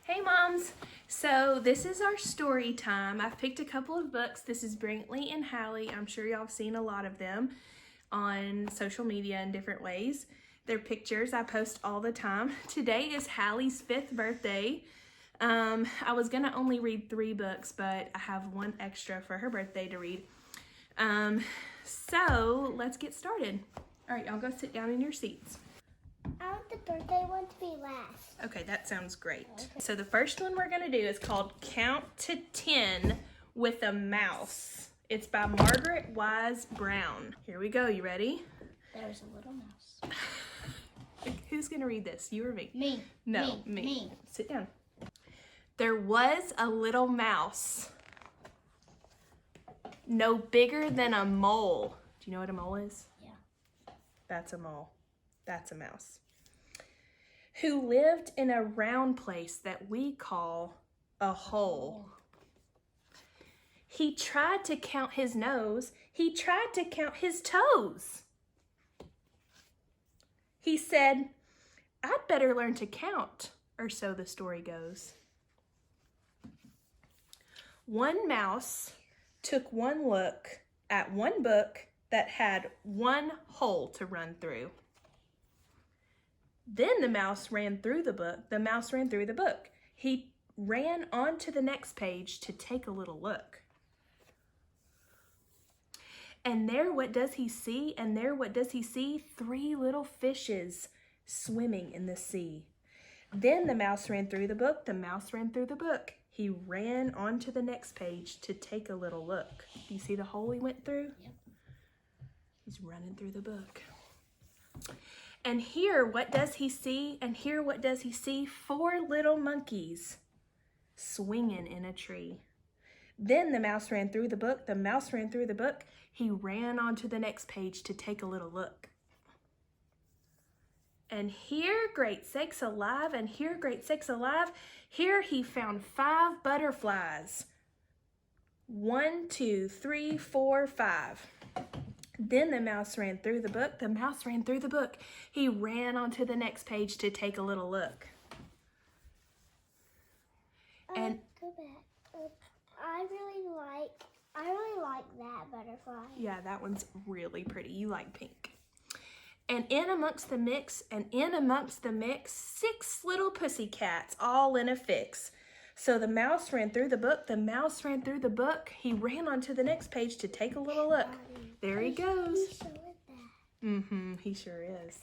Hey moms! So this is our story time. I've picked a couple of books. This is Brantley and Hallie. I'm sure y'all have seen a lot of them on social media in different ways. They're pictures I post all the time. Today is Hallie's 5th birthday. I was gonna only read 3 books, but I have one extra for her birthday to read. So let's get started. All right, y'all go sit down in your seats. I want the birthday one to be last. Okay, that sounds great. Okay. So the first one we're gonna do is called Count to 10 with a Mouse. It's by Margaret Wise Brown. Here we go, you ready? There's a little mouse. Who's gonna read this, you or me? Me. No, me. Sit down. There was a little mouse, no bigger than a mole. Do you know what a mole is? Yeah. That's a mole. That's a mouse. Who lived in a round place that we call a hole. He tried to count his nose. He tried to count his toes. He said, I'd better learn to count, or so the story goes. One mouse took one look at one book that had one hole to run through. Then the mouse ran through the book. The mouse ran through the book. He ran on to the next page to take a little look. And there, what does he see? And there, what does he see? 3 little fishes swimming in the sea. Then the mouse ran through the book. The mouse ran through the book. He ran on to the next page to take a little look. Do you see the hole he went through? Yep. He's running through the book. And here, what does he see? And here, what does he see? 4 little monkeys swinging in a tree. Then the mouse ran through the book. The mouse ran through the book. He ran on to the next page to take a little look. And here, great sakes alive, and here, great sakes alive, here he found 5 butterflies. 1, 2, 3, 4, 5. Then the mouse ran through the book. The mouse ran through the book. He ran on to the next page to take a little look. And go back. I really like that butterfly. yeah, that one's really pretty. You like pink. And in amongst the mix, 6 little pussycats, all in a fix. So the mouse ran through the book. The mouse ran through the book. He ran on to the next page to take a little look. There he goes. He sure is.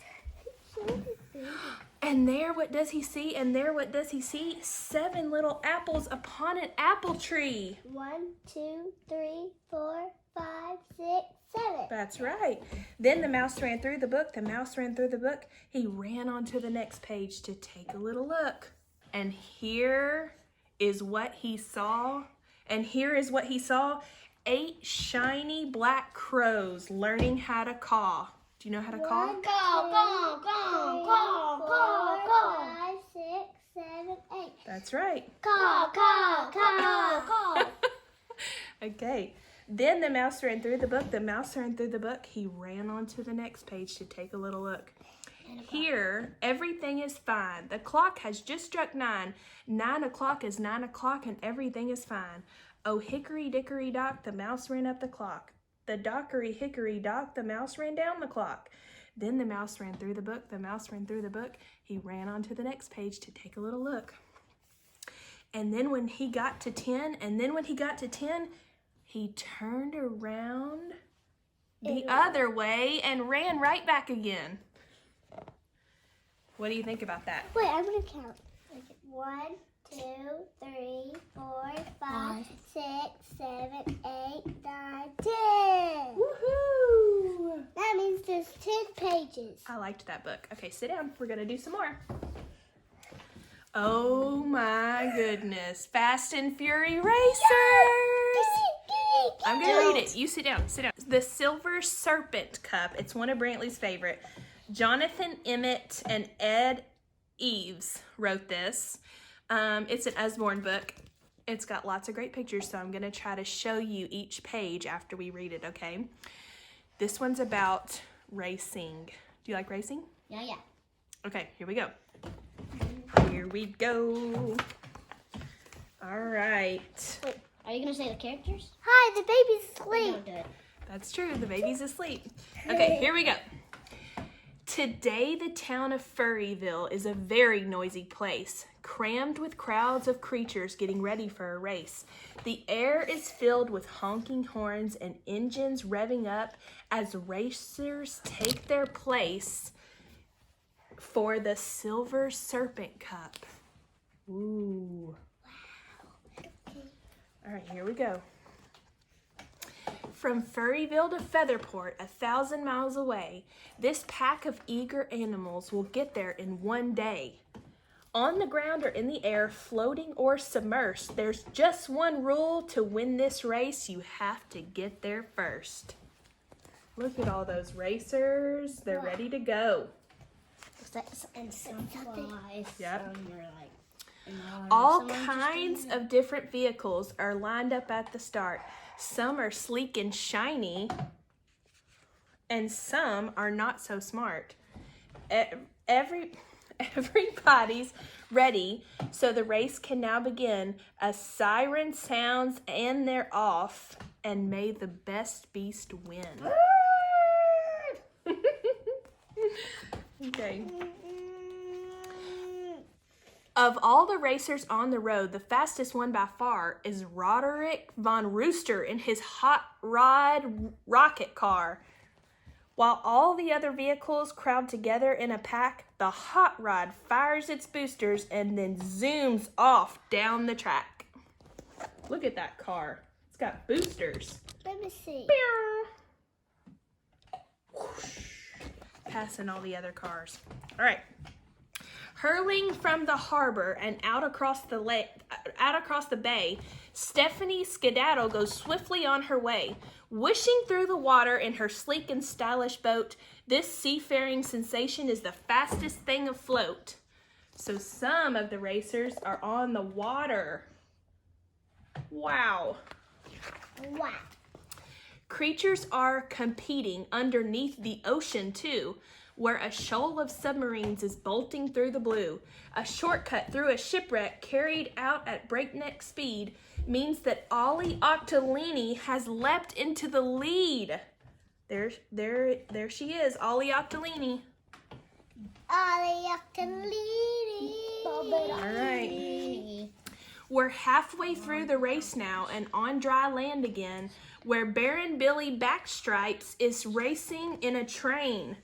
And there, what does he see? And there, what does he see? 7 little apples upon an apple tree. 1, 2, 3, 4, 5, 6, 7. That's right. Then the mouse ran through the book. The mouse ran through the book. He ran on to the next page to take a little look. And here is what he saw. And here is what he saw. 8 shiny black crows learning how to caw. Do you know how to caw? 1, 2, 3, 4, 5, 6, 7, 8. That's right. Caw, caw, caw, caw. Okay. Then the mouse ran through the book. The mouse ran through the book. He ran on to the next page to take a little look. Here, everything is fine. The clock has just struck 9. 9 o'clock is 9 o'clock and everything is fine. Oh, hickory dickory dock, the mouse ran up the clock. The dockery hickory dock, the mouse ran down the clock. Then the mouse ran through the book. The mouse ran through the book. He ran on to the next page to take a little look. And then when he got to 10, he turned around the other way and ran right back again. What do you think about that? Wait, I'm going to count. 1, 2, 3, 4, 5, 6, 7, 8, 9, 10. Woohoo! That means there's 10 pages. I liked that book. Okay, sit down. We're going to do some more. Oh my goodness. Fast and Fury Racer! I'm going to read it. You sit down. Sit down. The Silver Serpent Cup. It's one of Brantley's favorite. Jonathan Emmett and Ed Eves wrote this. It's an Usborne book. It's got lots of great pictures, so I'm going to try to show you each page after we read it, okay? This one's about racing. Do you like racing? Yeah. Okay, here we go. Here we go. All right. Wait, are you gonna say the characters? Hi, the baby's asleep. Don't do it. That's true. The baby's asleep. Okay, here we go. Today, the town of Furryville is a very noisy place, crammed with crowds of creatures getting ready for a race. The air is filled with honking horns and engines revving up as racers take their place for the Silver Serpent Cup. Ooh. All right, here we go. From Furryville to Featherport, 1,000 miles away, this pack of eager animals will get there in one day. On the ground or in the air, floating or submersed, there's just one rule to win this race. You have to get there first. Look at all those racers. They're ready to go. And some flies. Yep. Some are like All some are just kinds of different vehicles are lined up at the start. Some are sleek and shiny, and some are not so smart. Everybody's ready, so the race can now begin. A siren sounds and they're off, and may the best beast win. Okay. Of all the racers on the road, the fastest one by far is Roderick Von Rooster in his hot rod rocket car. While all the other vehicles crowd together in a pack, the hot rod fires its boosters and then zooms off down the track. Look at that car. It's got boosters. Let me see. Whoosh. Passing all the other cars. All right. Hurling from the harbor and out across the bay, Stephanie Skedaddle goes swiftly on her way. Wishing through the water in her sleek and stylish boat, this seafaring sensation is the fastest thing afloat. So some of the racers are on the water. Wow. Wow. Creatures are competing underneath the ocean too, where a shoal of submarines is bolting through the blue. A shortcut through a shipwreck carried out at breakneck speed means that Ollie Octolini has leapt into the lead. There she is, Ollie Octolini. Ollie Octolini. All right. We're halfway through the race now and on dry land again, where Baron Billy Backstripes is racing in a train.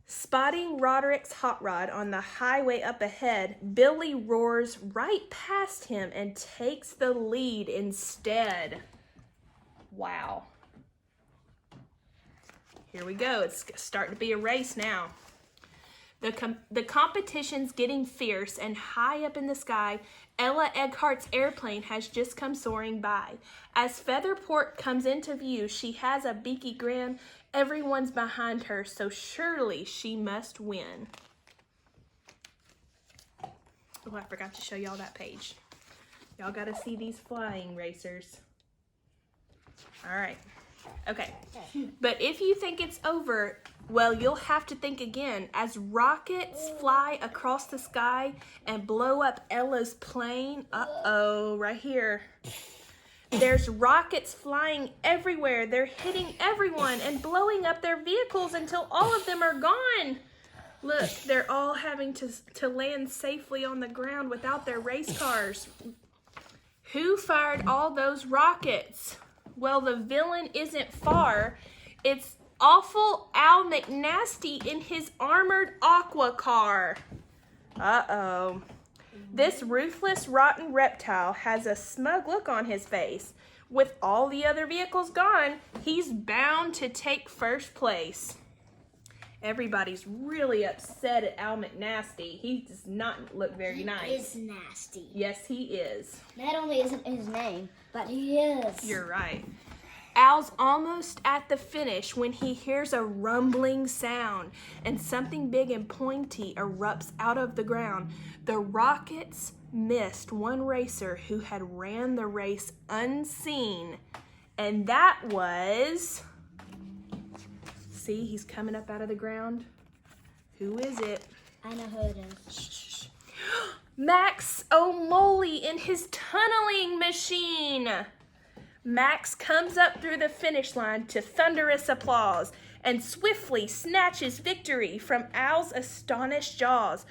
Spotting Roderick's hot rod on the highway up ahead, Billy roars right past him and takes the lead instead. Wow. Here we go. It's starting to be a race now. The competition's getting fierce, and high up in the sky, Ella Egghart's airplane has just come soaring by. As Featherport comes into view, she has a beaky grin. Everyone's behind her, so surely she must win. Oh, I forgot to show y'all that page. Y'all got to see these flying racers. All right. Okay. But if you think it's over, well, you'll have to think again as rockets fly across the sky and blow up Ella's plane. Uh-oh, right here. There's rockets flying everywhere. They're hitting everyone and blowing up their vehicles until all of them are gone. Look, they're all having to land safely on the ground without their race cars. Who fired all those rockets? Well, the villain isn't far. It's awful Al McNasty in his armored aqua car. Uh-oh. This ruthless, rotten reptile has a smug look on his face. With all the other vehicles gone, he's bound to take first place. Everybody's really upset at Al McNasty. He does not look very nice. He is nasty. Yes, he is. Not only isn't his name, but he is. You're right. Al's almost at the finish when he hears a rumbling sound and something big and pointy erupts out of the ground. The rockets missed one racer who had ran the race unseen, and that was... See, he's coming up out of the ground. Who is it? I know who it is. Shh, shh, shh. Max O'Moley in his tunneling machine. Max comes up through the finish line to thunderous applause and swiftly snatches victory from Al's astonished jaws.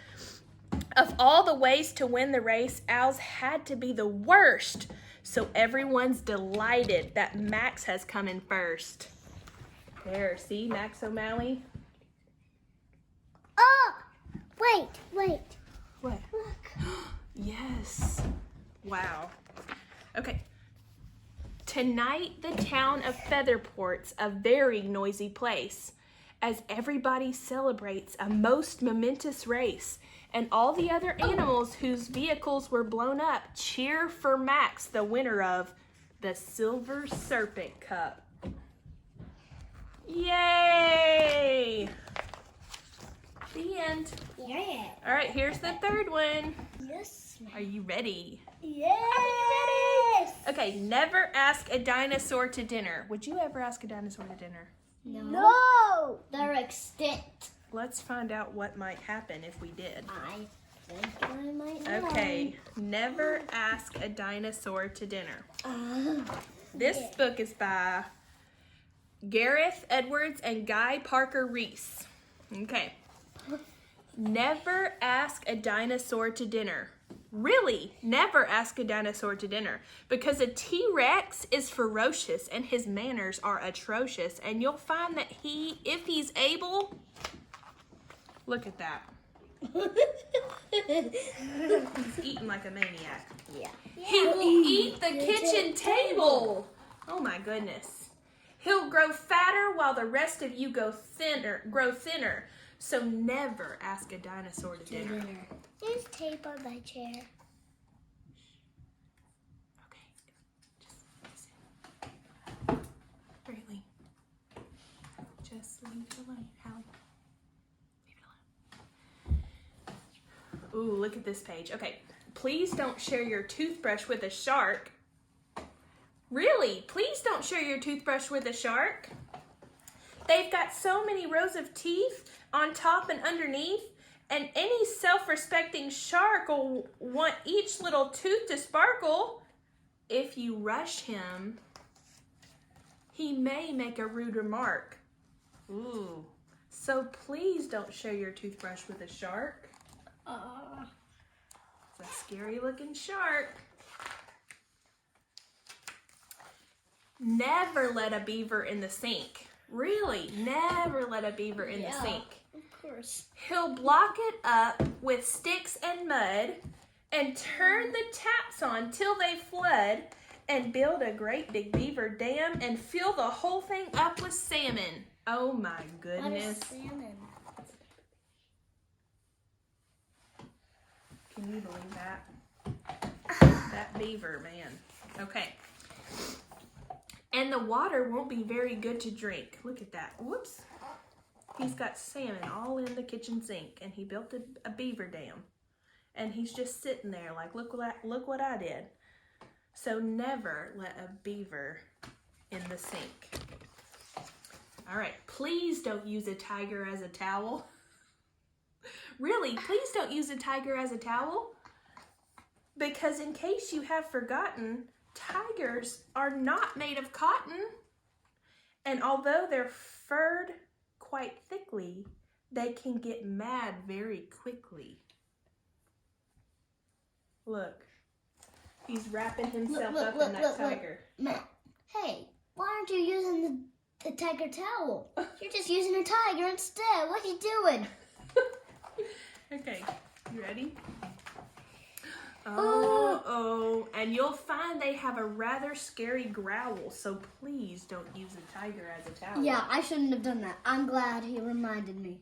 Of all the ways to win the race, Al's had to be the worst, so everyone's delighted that Max has come in first. There, see Max O'Malley? Oh! Wait. What? Look. Yes. Wow. Okay. Tonight, the town of Featherport's a very noisy place, as everybody celebrates a most momentous race, and all the other animals whose vehicles were blown up cheer for Max, the winner of the Silver Serpent Cup. Yay! The end. Yeah. All right, here's the third one. Yes. Are you ready? Yes! Okay, never ask a dinosaur to dinner. Would you ever ask a dinosaur to dinner? No! They're extinct. Let's find out what might happen if we did. I think I might know. Okay, never ask a dinosaur to dinner. This book is by Gareth Edwards and Guy Parker Reese. Okay. Never ask a dinosaur to dinner. Really, never ask a dinosaur to dinner, because a T-Rex is ferocious and his manners are atrocious, and you'll find that if he's able, look at that. He's eating like a maniac. Yeah. He will eat the kitchen table. Oh my goodness. He'll grow fatter while the rest of you grow thinner. So never ask a dinosaur to dinner. There's tape on my chair. Okay. Just listen. Really. Just leave it alone, Hallie. Leave it alone. Ooh, look at this page. Okay. Please don't share your toothbrush with a shark. Really? Please don't share your toothbrush with a shark. They've got so many rows of teeth on top and underneath, and any self-respecting shark will want each little tooth to sparkle. If you rush him, he may make a rude remark. Ooh. So please don't share your toothbrush with a shark. It's a scary looking shark. Never let a beaver in the sink. Really, never let a beaver in the sink. Of course. He'll block it up with sticks and mud and turn the taps on till they flood and build a great big beaver dam and fill the whole thing up with salmon. Oh my goodness. What is salmon? Can you believe that? That beaver, man. Okay. And the water won't be very good to drink. Look at that. Whoops. He's got salmon all in the kitchen sink, and he built a beaver dam. And he's just sitting there like, look what I did. So never let a beaver in the sink. All right, please don't use a tiger as a towel. Really, please don't use a tiger as a towel. Because in case you have forgotten, tigers are not made of cotton, and although they're furred quite thickly, they can get mad very quickly. Look, he's wrapping himself up in that tiger. Matt, hey, why aren't you using the tiger towel? You're just using a tiger instead. What are you doing? Okay, you ready? Oh, and you'll find they have a rather scary growl, so please don't use a tiger as a towel. Yeah, I shouldn't have done that. I'm glad he reminded me.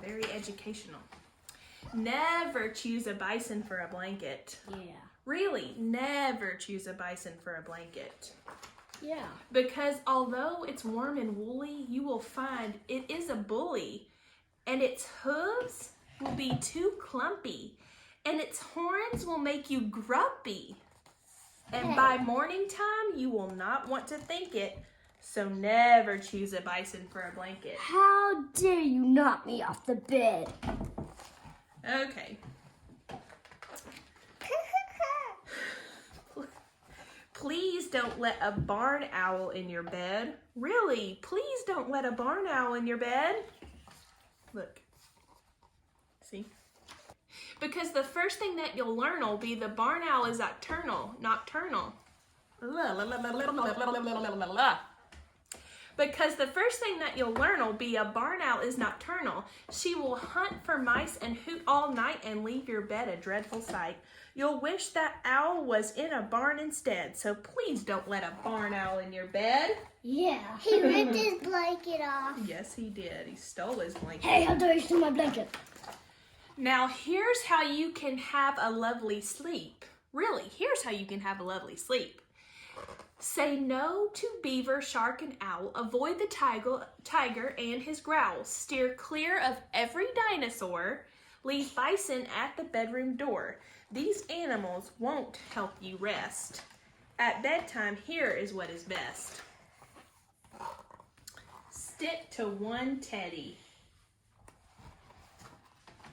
Very educational. Never choose a bison for a blanket. Yeah. Really, never choose a bison for a blanket. Yeah. Because although it's warm and woolly, you will find it is a bully, and its hooves will be too clumpy, and its horns will make you grumpy. And by morning time, you will not want to think it, so never choose a bison for a blanket. How dare you knock me off the bed? Okay. Please don't let a barn owl in your bed. Really, please don't let a barn owl in your bed. Look. See? Because the first thing that you'll learn will be the barn owl is nocturnal. Because the first thing that you'll learn will be a barn owl is nocturnal. She will hunt for mice and hoot all night and leave your bed a dreadful sight. You'll wish that owl was in a barn instead. So please don't let a barn owl in your bed. Yeah. He ripped his blanket off. Yes, he did. He stole his blanket. Hey, how dare you steal my blanket? Now, here's how you can have a lovely sleep. Really, here's how you can have a lovely sleep. Say no to beaver, shark, and owl. Avoid the tiger and his growls. Steer clear of every dinosaur. Leave bison at the bedroom door. These animals won't help you rest. At bedtime, here is what is best. Stick to one teddy.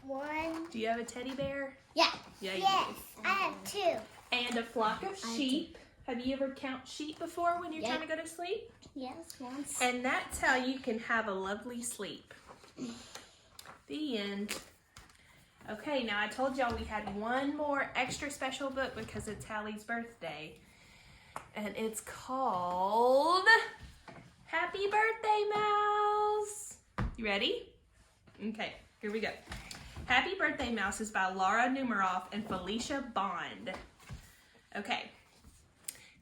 One. Do you have a teddy bear? Yeah. Yeah, you Yes, do. I have two. And a flock of sheep. Have you ever count sheep before when you're trying to go to sleep? Yes, once. And that's how you can have a lovely sleep. The end. Okay, now I told y'all we had one more extra special book because it's Hallie's birthday. And it's called Happy Birthday Mouse. You ready? Okay, here we go. Happy Birthday Mouse is by Laura Numeroff and Felicia Bond. Okay.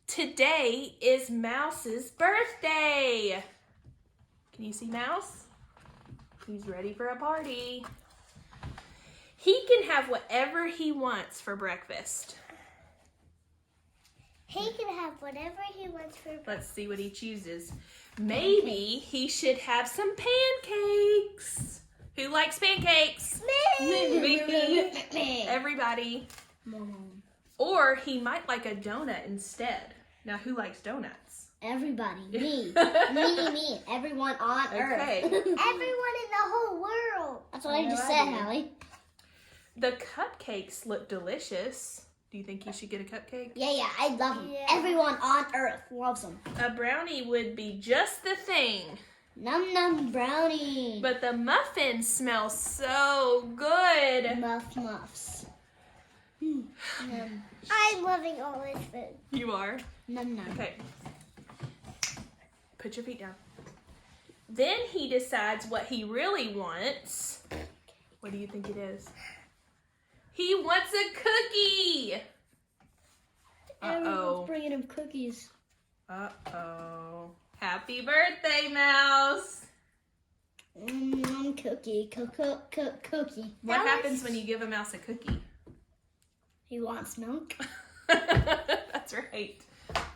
Today is Mouse's birthday. Can you see Mouse? He's ready for a party. He can have whatever he wants for breakfast. He can have whatever he wants for breakfast. Let's see what he chooses. Maybe he should have some pancakes. Who likes pancakes? Me. Everybody. Or he might like a donut instead. Now, who likes donuts? Everybody. Me. Me. Everyone on Earth. Okay. Everyone in the whole world. That's what I just I said, do. Hallie. The cupcakes look delicious. Do you think you should get a cupcake? Yeah, I love them. Yeah. Everyone on Earth loves them. A brownie would be just the thing. Num num brownie. But the muffins smell so good. Muffs. Num I'm loving all this food. You are? num. Okay. Put your feet down. Then he decides what he really wants. What do you think it is? He wants a cookie. Everyone's bringing him cookies. Uh-oh. Happy birthday, Mouse. Cookie. Cookie. What happens when you give a mouse a cookie? He wants milk. That's right.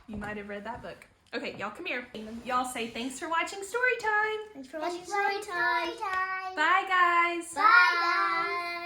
You might have read that book. Okay, y'all come here. Y'all say thanks for watching Storytime. Thanks for watching Storytime. Time. Bye, guys. Bye, guys.